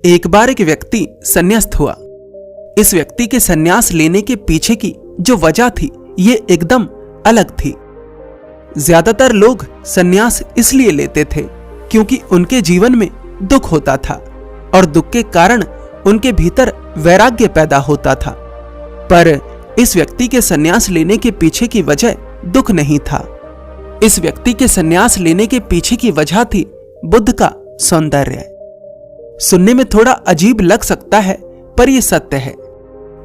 एक बार एक व्यक्ति संन्यास्त हुआ। इस व्यक्ति के संन्यास लेने के पीछे की जो वजह थी ये एकदम अलग थी। ज्यादातर लोग संन्यास इसलिए लेते थे क्योंकि उनके जीवन में दुख होता था और दुख के कारण उनके भीतर वैराग्य पैदा होता था। पर इस व्यक्ति के संन्यास लेने के पीछे की वजह दुख नहीं था। इस व्यक्ति के संन्यास लेने के पीछे की वजह थी बुद्ध का सौंदर्य। सुनने में थोड़ा अजीब लग सकता है पर यह सत्य है।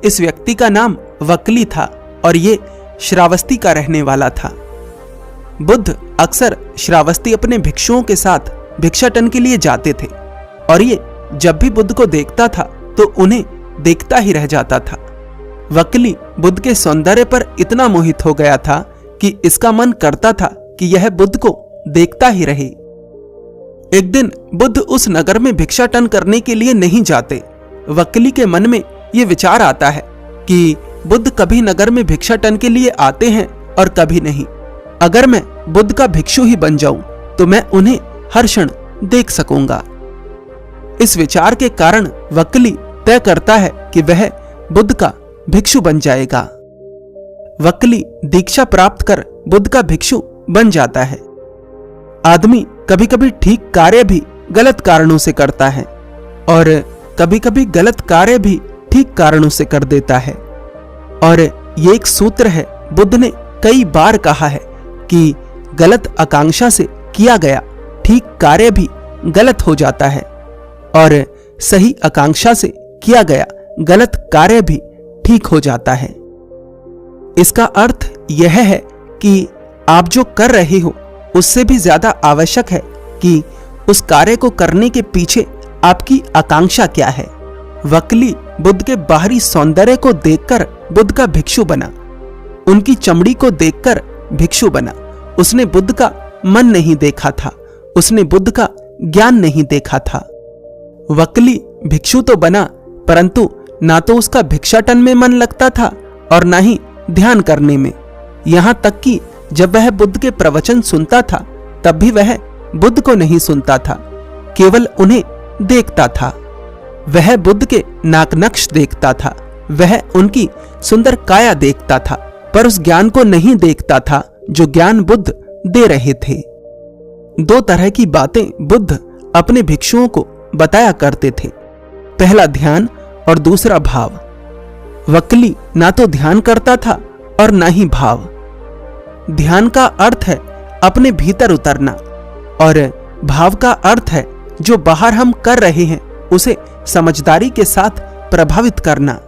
इस व्यक्ति का नाम वक्ली था और ये श्रावस्ती का रहने वाला था। बुद्ध अक्सर श्रावस्ती अपने भिक्षुओं के साथ भिक्षाटन के लिए जाते थे और ये जब भी बुद्ध को देखता था तो उन्हें देखता ही रह जाता था। वक्ली बुद्ध के सौंदर्य पर इतना मोहित हो गया था कि इसका मन करता था कि यह बुद्ध को देखता ही रहे। एक दिन बुद्ध उस नगर में भिक्षाटन करने के लिए नहीं जाते। वक्ली के मन में यह विचार आता है कि बुद्ध कभी नगर में भिक्षाटन के लिए आते हैं और कभी नहीं। अगर मैं बुद्ध का भिक्षु ही बन जाऊं तो मैं उन्हें हर क्षण देख सकूंगा। इस विचार के कारण वक्ली तय करता है कि वह बुद्ध का भिक्षु बन जाएगा। वक्ली दीक्षा प्राप्त कर बुद्ध का भिक्षु बन जाता है। आदमी कभी कभी ठीक कार्य भी गलत कारणों से करता है और कभी कभी गलत कार्य भी ठीक कारणों से कर देता है। और ये एक सूत्र है, बुद्ध ने कई बार कहा है कि गलत आकांक्षा से किया गया ठीक कार्य भी गलत हो जाता है और सही आकांक्षा से किया गया गलत कार्य भी ठीक हो जाता है। इसका अर्थ यह है कि आप जो कर रहे हो उससे भी ज्यादा आवश्यक है कि उस कार्य को करने के पीछे आपकी आकांक्षा क्या है। वक्ली बुद्ध के बाहरी सौंदर्य को देखकर बुद्ध का भिक्षु बना। उनकी चमड़ी को देखकर भिक्षु बना। उसने बुद्ध का मन नहीं देखा था, उसने बुद्ध का ज्ञान नहीं देखा था। वक्ली भिक्षु तो बना परंतु ना तो उसका भिक्षाटन में मन लगता था और ना ही ध्यान करने में। यहां तक कि जब वह बुद्ध के प्रवचन सुनता था तब भी वह बुद्ध को नहीं सुनता था, केवल उन्हें देखता था। वह बुद्ध के नाक-नक्श देखता था, वह उनकी सुंदर काया देखता था, पर उस ज्ञान को नहीं देखता था जो ज्ञान बुद्ध दे रहे थे। दो तरह की बातें बुद्ध अपने भिक्षुओं को बताया करते थे, पहला ध्यान और दूसरा भाव। वक्ली ना तो ध्यान करता था और ना ही भाव। ध्यान का अर्थ है अपने भीतर उतरना और भाव का अर्थ है जो बाहर हम कर रहे हैं उसे समझदारी के साथ प्रभावित करना।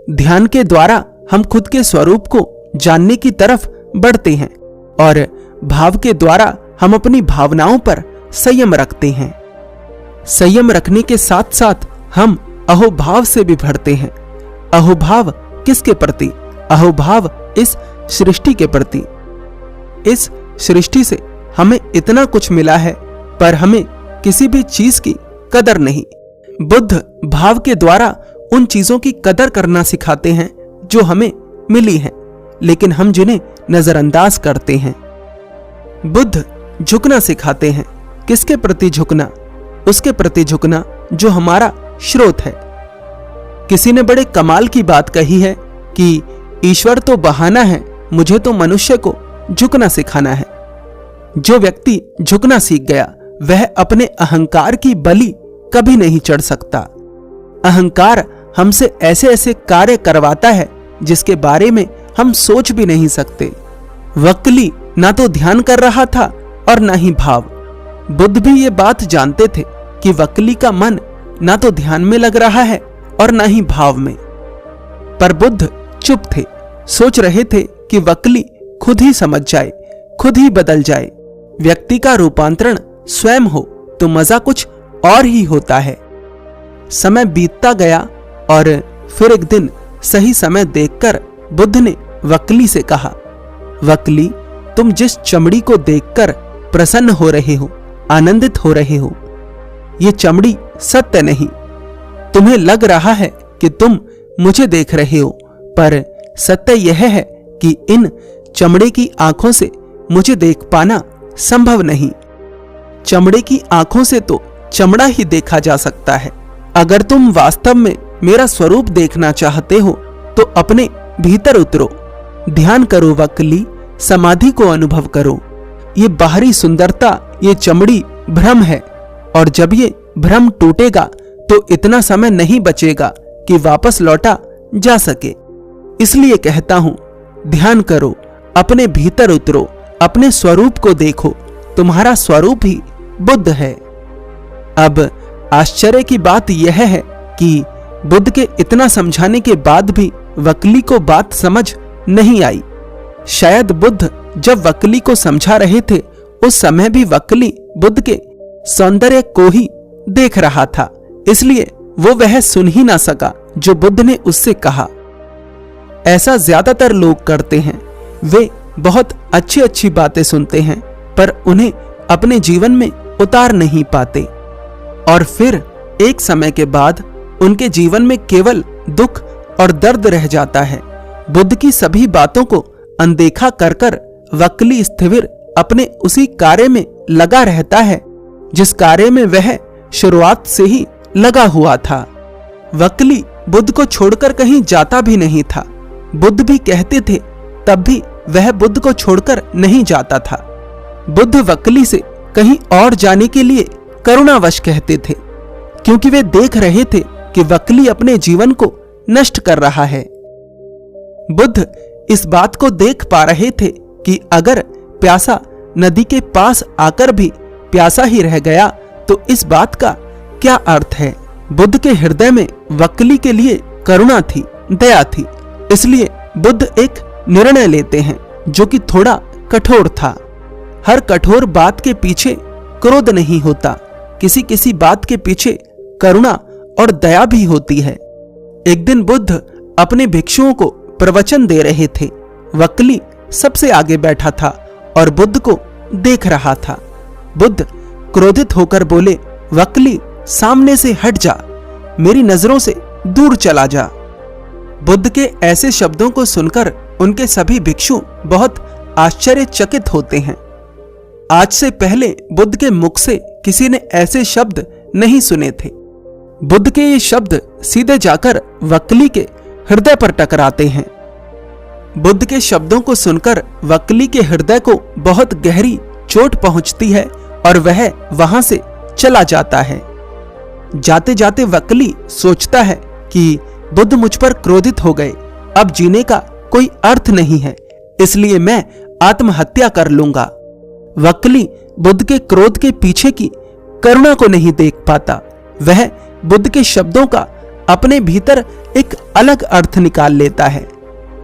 ध्यान के द्वारा हम खुद के स्वरूप को जानने की तरफ बढ़ते हैं और भाव के द्वारा हम अपनी भावनाओं पर संयम रखते हैं। संयम रखने के साथ साथ हम अहोभाव से भी भरते हैं। अहोभाव किसके प्रति? अहोभाव इस सृष्टि के प्रति। इस सृष्टि से हमें इतना कुछ मिला है पर हमें किसी भी चीज की कदर नहीं। बुद्ध भाव के द्वारा उन चीजों की कदर करना सिखाते हैं जो हमें मिली हैं लेकिन हम जिन्हें नजरअंदाज करते हैं। बुद्ध झुकना सिखाते हैं। किसके प्रति झुकना? उसके प्रति झुकना जो हमारा स्रोत है। किसी ने बड़े कमाल की बात कही है कि ईश्वर तो बहाना है, मुझे तो मनुष्य को झुकना सिखाना है। जो व्यक्ति झुकना सीख गया वह अपने अहंकार की बलि कभी नहीं चढ़ सकता। अहंकार हमसे ऐसे ऐसे कार्य करवाता है जिसके बारे में हम सोच भी नहीं सकते। वक्ली ना तो ध्यान कर रहा था और ना ही भाव। बुद्ध भी ये बात जानते थे कि वक्ली का मन ना तो ध्यान में लग रहा है और ना ही भाव में। पर बुद्ध चुप थे, सोच रहे थे कि वक्ली खुद ही समझ जाए, खुद ही बदल जाए। व्यक्ति का रूपांतरण स्वयं हो तो मजा कुछ और ही होता है। समय बीतता गया और फिर एक दिन सही समय देखकर बुद्ध ने वक्ली से कहा, वक्ली, तुम जिस चमड़ी को देखकर प्रसन्न हो रहे हो, आनंदित हो रहे हो, ये चमड़ी सत्य नहीं। तुम्हें लग रहा है कि तुम मुझे देख रहे हो पर सत्य यह है कि इन चमड़े की आंखों से मुझे देख पाना संभव नहीं। चमड़े की आंखों से तो चमड़ा ही देखा जा सकता है, अगर तुम वास्तव में मेरा स्वरूप देखना चाहते हो तो अपने भीतर उतरो, ध्यान करो वक्ली, समाधि को अनुभव करो। ये बाहरी सुंदरता, ये चमड़ी भ्रम है, और जब ये भ्रम टूटेगा तो इतना समय नहीं बचेगा कि वापस लौटा जा सके। इसलिए कहता हूं, ध्यान करो, अपने भीतर उतरो, अपने स्वरूप को देखो। तुम्हारा स्वरूप ही बुद्ध है। अब आश्चर्य की बात यह है कि बुद्ध के इतना समझाने के बाद भी वक्ली को बात समझ नहीं आई। शायद बुद्ध जब वक्ली को समझा रहे थे उस समय भी वक्ली बुद्ध के सौंदर्य को ही देख रहा था, इसलिए वो वह सुन ही ना सका जो बुद्ध ने उससे कहा। ऐसा ज्यादातर लोग करते हैं, वे बहुत अच्छी अच्छी बातें सुनते हैं पर उन्हें अपने जीवन में उतार नहीं पाते, और फिर एक समय के बाद उनके जीवन में केवल दुख और दर्द रह जाता है। बुद्ध की सभी बातों को अनदेखा कर कर वक्ली स्थिर अपने उसी कार्य में लगा रहता है जिस कार्य में वह शुरुआत से ही लगा हुआ था। वक्ली बुद्ध को छोड़कर कहीं जाता भी नहीं था। बुद्ध भी कहते थे तब भी वह बुद्ध को छोड़कर नहीं जाता था। बुद्ध वक्ली से कहीं और जाने के लिए करुणावश कहते थे, क्योंकि वे देख रहे थे कि वक्ली अपने जीवन को नष्ट कर रहा है। बुद्ध इस बात को देख पा रहे थे कि अगर प्यासा नदी के पास आकर भी प्यासा ही रह गया तो इस बात का क्या अर्थ है। बुद्ध के हृदय में वक्ली के लिए करुणा थी, दया थी। इसलिए बुद्ध एक निर्णय लेते हैं जो कि थोड़ा कठोर था। हर कठोर बात के पीछे क्रोध नहीं होता, किसी किसी बात के पीछे करुणा और दया भी होती है। एक दिन बुद्ध अपने भिक्षुओं को प्रवचन दे रहे थे। वक्ली सबसे आगे बैठा था और बुद्ध को देख रहा था। बुद्ध क्रोधित होकर बोले, वक्ली सामने से हट जा, मेरी नजरों से दूर चला जा। बुद्ध के ऐसे शब्दों को सुनकर उनके सभी भिक्षु बहुत आश्चर्यचकित होते हैं। आज से पहले बुद्ध के मुख से किसी ने ऐसे शब्द नहीं सुने थे। बुद्ध के ये शब्द सीधे जाकर वक्ली के हृदय पर टकराते हैं। बुद्ध के शब्दों को सुनकर वक्ली के हृदय को बहुत गहरी चोट पहुंचती है और वह वहां से चला जाता है। जाते जाते वक्ली सोचता है कि बुद्ध मुझ पर क्रोधित हो गए, अब जीने का कोई अर्थ नहीं है, इसलिए मैं आत्महत्या कर लूंगा। वक्ली बुद्ध के क्रोध के पीछे की करुणा को नहीं देख पाता। वह बुद्ध के शब्दों का अपने भीतर एक अलग अर्थ निकाल लेता है।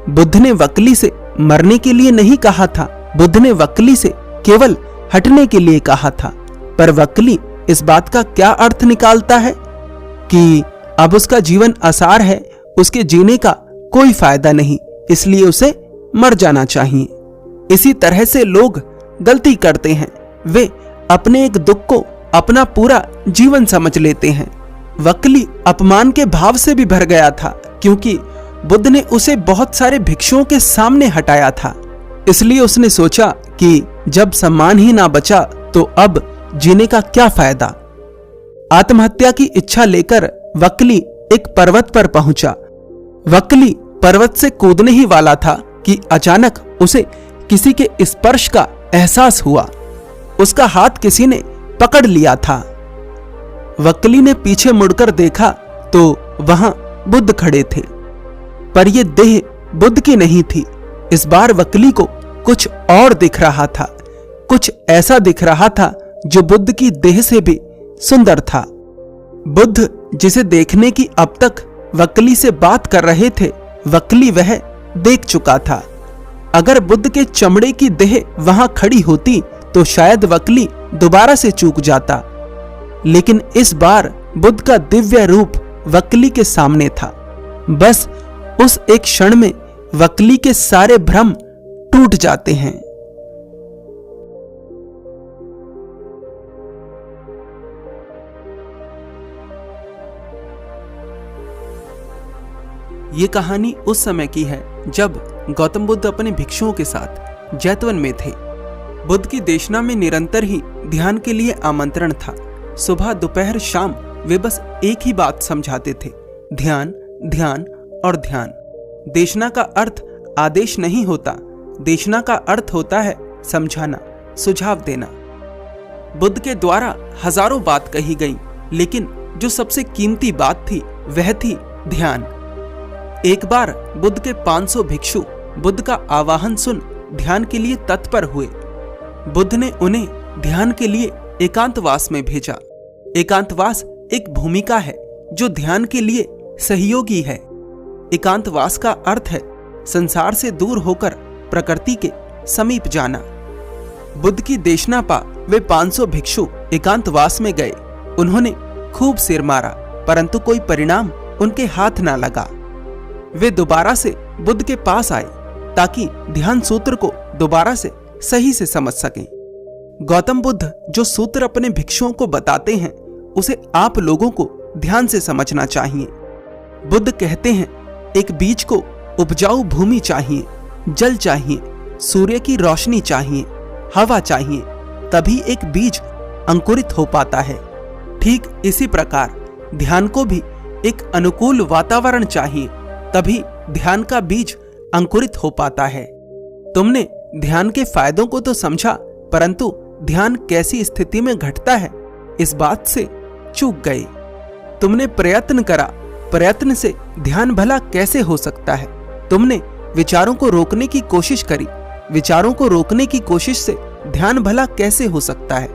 बुद्ध ने वक्ली से मरने के लिए नहीं कहा था, बुद्ध ने वक्ली से केवल हटने के लिए कहा था। पर वक्ली इस बात का क्या अर्थ निकालता है कि अब उसका जीवन आसार है, उसके जीने का कोई फायदा नहीं, इसलिए उसे मर जाना चाहिए। इसी तरह से लोग गलती करते हैं, वे अपने एक दुख को अपना पूरा जीवन समझ लेते हैं। वक्ली अपमान के भाव से भी भर गया था, क्योंकि बुद्ध ने उसे बहुत सारे भिक्षुओं के सामने हटाया था। इसलिए उसने सोचा कि जब सम्मान ही ना बचा तो अब जीने का क्या फायदा। आत्महत्या की इच्छा लेकर वक्ली एक पर्वत पर पहुंचा। वक्ली पर्वत से कूदने ही वाला था कि अचानक उसे किसी के स्पर्श का एहसास हुआ। उसका हाथ किसी ने पकड़ लिया था। वक्ली ने पीछे मुड़कर देखा तो वहां बुद्ध खड़े थे, पर यह देह बुद्ध की नहीं थी। इस बार वक्ली को कुछ और दिख रहा था, कुछ ऐसा दिख रहा था जो बुद्ध की देह से भी सुंदर था। बुद्ध जिसे देखने की अब तक वक्ली से बात कर रहे थे, वक्ली वह देख चुका था। अगर बुद्ध के चमड़े की देह वहां खड़ी होती तो शायद वक्ली दोबारा से चूक जाता, लेकिन इस बार बुद्ध का दिव्य रूप वक्ली के सामने था। बस उस एक क्षण में वक्ली के सारे भ्रम टूट जाते हैं। ये कहानी उस समय की है जब गौतम बुद्ध अपने भिक्षुओं के साथ जैतवन में थे। बुद्ध की देशना में निरंतर ही ध्यान के लिए आमंत्रण था। सुबह दोपहर शाम वे बस एक ही बात समझाते थे, ध्यान, ध्यान और ध्यान। देशना का अर्थ आदेश नहीं होता, देशना का अर्थ होता है समझाना, सुझाव देना। बुद्ध के द्वारा हजारों बात कही गई, लेकिन जो सबसे कीमती बात थी वह थी ध्यान। एक बार बुद्ध के 500 भिक्षु बुद्ध का आवाहन सुन ध्यान के लिए तत्पर हुए। बुद्ध ने उन्हें ध्यान के लिए एकांतवास में भेजा। एकांतवास एक भूमिका है जो ध्यान के लिए सहयोगी है। एकांतवास का अर्थ है संसार से दूर होकर प्रकृति के समीप जाना। बुद्ध की देशना पा वे 500 भिक्षु एकांतवास में गए। उन्होंने खूब सिर मारा, परंतु कोई परिणाम उनके हाथ ना लगा। वे दोबारा से बुद्ध के पास आए ताकि ध्यान सूत्र को दोबारा से सही से समझ सकें। गौतम बुद्ध जो सूत्र अपने भिक्षुओं को बताते हैं उसे आप लोगों को ध्यान से समझना चाहिए। बुद्ध कहते हैं एक बीज को उपजाऊ भूमि चाहिए, जल चाहिए, सूर्य की रोशनी चाहिए, हवा चाहिए, तभी एक बीज अंकुरित हो पाता है। ठीक इसी प्रकार ध्यान को भी एक अनुकूल वातावरण चाहिए, तभी ध्यान का बीज अंकुरित हो पाता है। तुमने ध्यान के फायदों को तो समझा, परंतु ध्यान कैसी स्थिति में घटता है इस बात से चूक गए। तुमने प्रयत्न करा, प्रयत्न से ध्यान भला कैसे हो सकता है। तुमने विचारों को रोकने की कोशिश करी, विचारों को रोकने की कोशिश से ध्यान भला कैसे हो सकता है।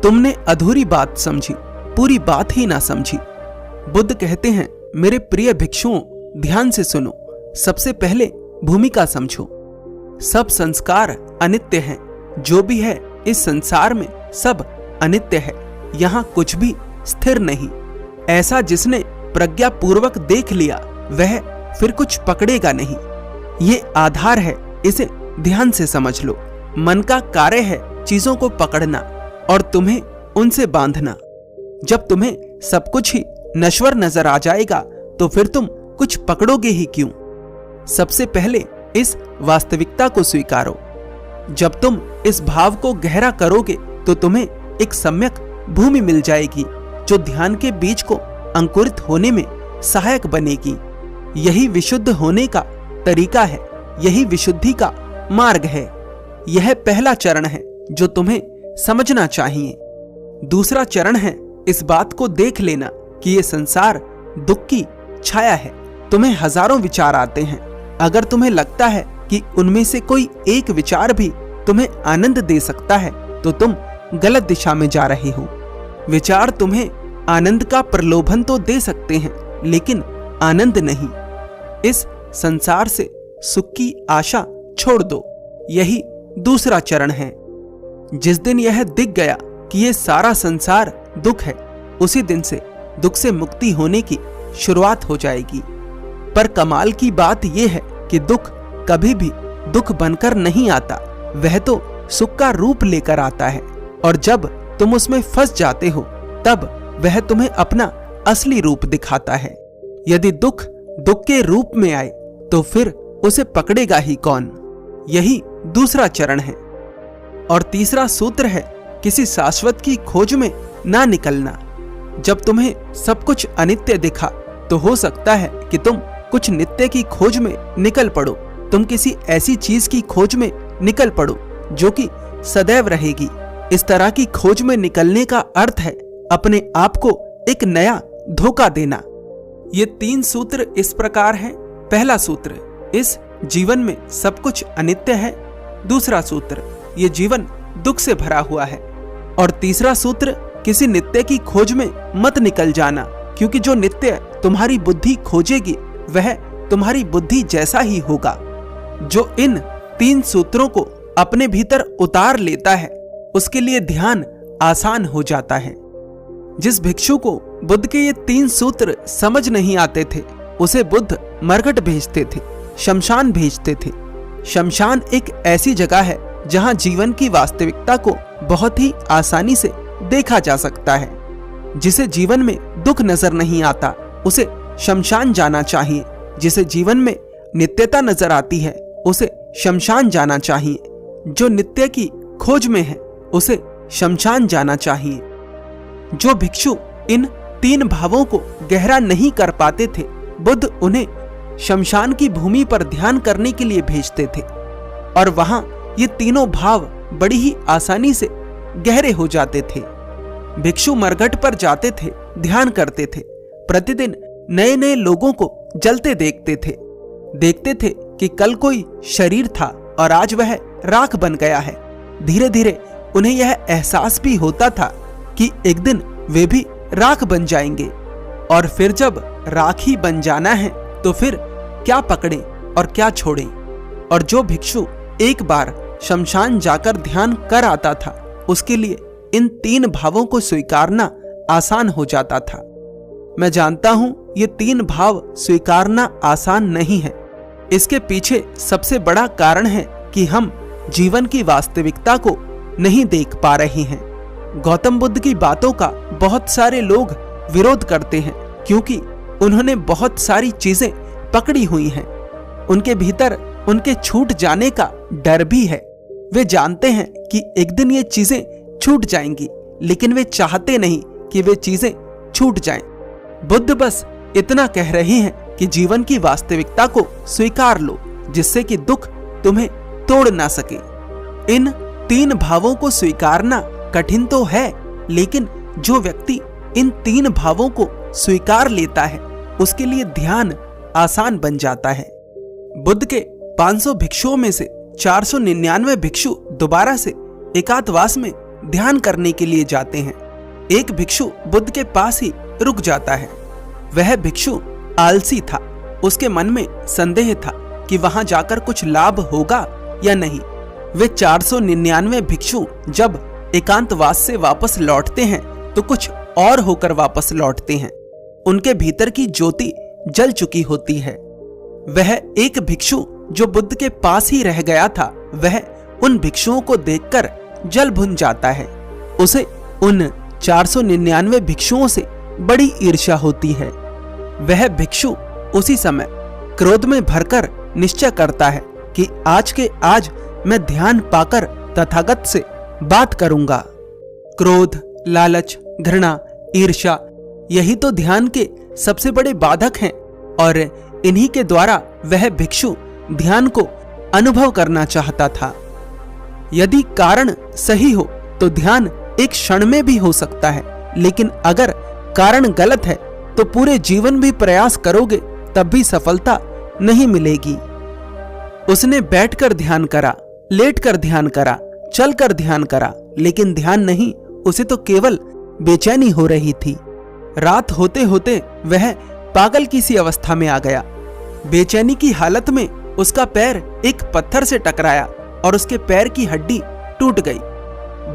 तुमने अधूरी बात समझी, पूरी बात ही ना समझी। बुद्ध कहते हैं मेरे प्रिय भिक्षुओं, ध्यान से सुनो। सबसे पहले भूमिका समझो। सब संस्कार अनित्य हैं। जो भी है इस संसार में सब अनित्य है। यहाँ कुछ भी स्थिर नहीं। ऐसा जिसने प्रज्ञा पूर्वक देख लिया वह फिर कुछ पकड़ेगा नहीं। ये आधार है, इसे ध्यान से समझ लो। मन का कार्य है चीजों को पकड़ना और तुम्हें उनसे बांधना। जब तुम्हें सब कुछ ही नश्वर नजर आ जाएगा तो फिर तुम कुछ पकड़ोगे ही क्यों। सबसे पहले इस वास्तविकता को स्वीकारो। जब तुम इस भाव को गहरा करोगे तो तुम्हें एक सम्यक भूमि मिल जाएगी जो ध्यान के बीज को अंकुरित होने में सहायक बनेगी। यही विशुद्ध होने का तरीका है, यही विशुद्धि का मार्ग है। यह पहला चरण है जो तुम्हें समझना चाहिए। दूसरा चरण है इस बात को देख लेना कि ये संसार दुख की छाया है। तुम्हें हजारों विचार आते हैं। अगर तुम्हें लगता है कि उनमें से कोई एक विचार भी तुम्हें आनंद दे सकता है तो तुम गलत दिशा में जा रहे हो। विचार तुम्हें आनंद का प्रलोभन तो दे सकते हैं, लेकिन आनंद नहीं। इस संसार से सुख की आशा छोड़ दो। यही दूसरा चरण है। जिस दिन यह दिख गया कि ये सारा संसार दुख है, उसी दिन से दुख से मुक्ति होने की शुरुआत हो जाएगी। पर कमाल की बात यह है कि दुख कभी भी दुख बनकर नहीं आता, वह तो सुख का रूप लेकर आता है। और जब तुम उसमें फंस जाते हो तब वह तुम्हें अपना असली रूप दिखाता है। यदि दुख दुख के रूप में आए तो फिर उसे पकड़ेगा ही कौन। यही दूसरा चरण है। और तीसरा सूत्र है किसी शाश्वत की खोज में ना निकलना। जब तुम्हें सब कुछ अनित्य दिखा तो हो सकता है कि तुम कुछ नित्य की खोज में निकल पड़ो। तुम किसी ऐसी चीज की खोज में निकल पड़ो जो कि सदैव रहेगी। इस तरह की खोज में निकलने का अर्थ है अपने आप को एक नया धोखा देना। ये 3 सूत्र इस प्रकार हैं। पहला सूत्र, इस जीवन में सब कुछ अनित्य है। दूसरा सूत्र, ये जीवन दुख से भरा हुआ है। और तीसरा सूत्र, किसी नित्य की खोज में मत निकल जाना, क्योंकि जो नित्य तुम्हारी बुद्धि खोजेगी वह तुम्हारी बुद्धि जैसा ही होगा। जो इन 3 सूत्रों को अपने भीतर उतार लेता है उसके लिए ध्यान आसान हो जाता है। जिस भिक्षु को बुद्ध के ये 3 सूत्र समझ नहीं आते थे उसे बुद्ध मरघट भेजते थे, शमशान भेजते थे। शमशान एक ऐसी जगह है जहां जीवन की वास्तविकता को बहुत ही आसानी से देखा जा सकता है। जिसे जीवन में दुख नजर नहीं आता उसे शमशान जाना चाहिए। जिसे जीवन में नित्यता नजर आती है उसे शमशान जाना चाहिए। जो नित्य की खोज में है उसे शमशान जाना चाहिए। जो भिक्षु इन तीन भावों को गहरा नहीं कर पाते थे, बुद्ध उन्हें शमशान की भूमि पर ध्यान करने के लिए भेजते थे और वहां ये तीनों भाव बड़ी ही आसानी से गहरे हो जाते थे। भिक्षु मरघट पर जाते थे, ध्यान करते थे, प्रतिदिन नए नए लोगों को जलते देखते थे कि कल कोई शरीर था और आज वह राख बन गया है। धीरे धीरे उन्हें यह एहसास भी होता था कि एक दिन वे भी राख बन जाएंगे और फिर जब राख ही बन जाना है तो फिर क्या पकड़ें और क्या छोड़ें। और जो भिक्षु एक बार शमशान जाकर ध्यान कर आता था, उसके लिए इन तीन भावों को स्वीकारना आसान हो जाता था। मैं जानता हूं ये तीन भाव स्वीकारना आसान नहीं है। इसके पीछे सबसे बड़ा कारण है कि हम जीवन की वास्तविकता को नहीं देख पा रहे हैं। गौतम बुद्ध की बातों का बहुत सारे लोग विरोध करते हैं क्योंकि उन्होंने बहुत सारी चीजें पकड़ी हुई हैं। उनके भीतर उनके छूट जाने का डर भी है। वे जानते हैं कि एक दिन ये चीजें छूट जाएंगी, लेकिन वे चाहते नहीं कि वे चीजें छूट जाएं। बुद्ध बस इतना कह रहे हैं कि जीवन की वास्तविकता को स्वीकार लो, जिससे कि दुख तुम्हें तोड़ ना सके। इन तीन भावों को स्वीकारना कठिन तो है, लेकिन जो व्यक्ति इन तीन भावों को स्वीकार लेता है उसके लिए ध्यान आसान बन जाता है। बुद्ध के 500 भिक्षुओं में से 499 भिक्षु दोबारा से एकांतवास में ध्यान करने के लिए जाते हैं। एक भिक्षु बुद्ध के पास ही रुक जाता है। वह भिक्षु आलसी था। उसके मन में संदेह था कि वहां जाकर कुछ लाभ होगा या नहीं। वे 499 भिक्षु जब एकांतवास से वापस लौटते हैं तो कुछ और होकर वापस लौटते हैं। उनके भीतर की ज्योति जल चुकी होती है। वह एक भिक्षु जो बुद्ध के पास ही रह गया था, वह उन भिक्षुओं को देखकर जल भुन जाता है। उसे उन 499 भिक्षुओं से बड़ी ईर्ष्या होती है। वह भिक्षु उसी समय क्रोध में भरकर निश्चय करता है कि आज के आज मैं ध्यान पाकर तथागत से बात करूंगा। क्रोध, लालच, घृणा, ईर्ष्या, यही तो ध्यान के सबसे बड़े बाधक हैं और इन्हीं के द्वारा वह भिक्षु ध्यान को अनुभव करना चाहता था। यदि कारण सही हो तो ध्यान एक क्षण में भी हो सकता है, लेकिन अगर कारण गलत है तो पूरे जीवन भी प्रयास करोगे तब भी सफलता नहीं मिलेगी। उसने बैठकर ध्यान करा, लेटकर ध्यान करा, चलकर ध्यान करा, लेकिन ध्यान नहीं, उसे तो केवल बेचैनी हो रही थी। रात होते होते वह पागल की सी अवस्था में आ गया। बेचैनी की हालत में उसका पैर एक पत्थर से टकराया और उसके पैर की हड्डी टूट गई।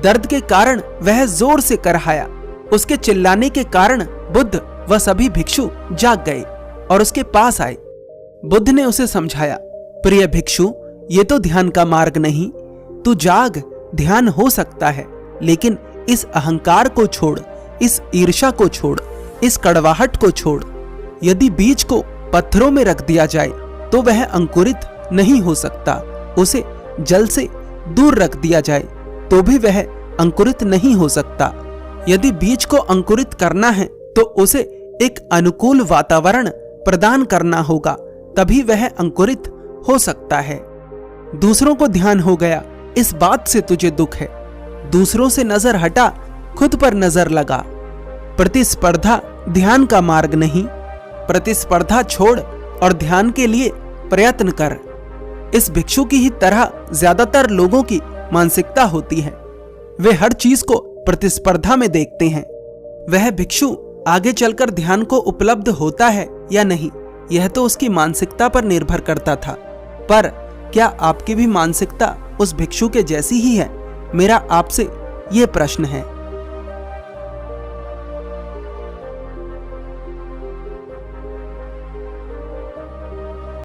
दर्द के कारण वह जोर से करहाया। उसके चिल्लाने के कारण बुद्ध व सभी भिक्षु जाग गए और उसके पास आए। बुद्ध ने उसे समझाया, प्रिय भिक्षु, ये तो ध्यान का मार्ग नहीं। तू जाग, ध्यान हो सकता है, लेकिन इस अहंकार को छोड़, इस ईर्ष्या को छोड़, इस कड़वाहट को छोड़। यदि बीज को पत्थरों में रख दिया जाए तो वह अंकुरित नहीं हो सकता। उसे जल से दूर रख दिया जाए तो भी वह अंकुरित नहीं हो सकता। यदि बीज को अंकुरित करना है तो उसे एक अनुकूल वातावरण प्रदान करना होगा, तभी वह अंकुरित हो सकता है। दूसरों को ध्यान हो गया, इस बात से तुझे दुख है। दूसरों से नजर हटा, खुद पर नजर लगा। प्रतिस्पर्धा ध्यान का मार्ग नहीं। प्रतिस्पर्धा छोड़ और ध्यान के लिए प्रयत्न कर। इस भिक्षु की ही तरह ज्यादातर लोगों की मानसिकता होती है। वे हर चीज को प्रतिस्पर्धा में देखते हैं। वह भिक्षु आगे चलकर ध्यान को उपलब्ध होता है या नहीं, यह तो उसकी मानसिकता पर निर्भर करता था। पर क्या आपकी भी मानसिकता उस भिक्षु के जैसी ही है? मेरा आपसे ये प्रश्न है।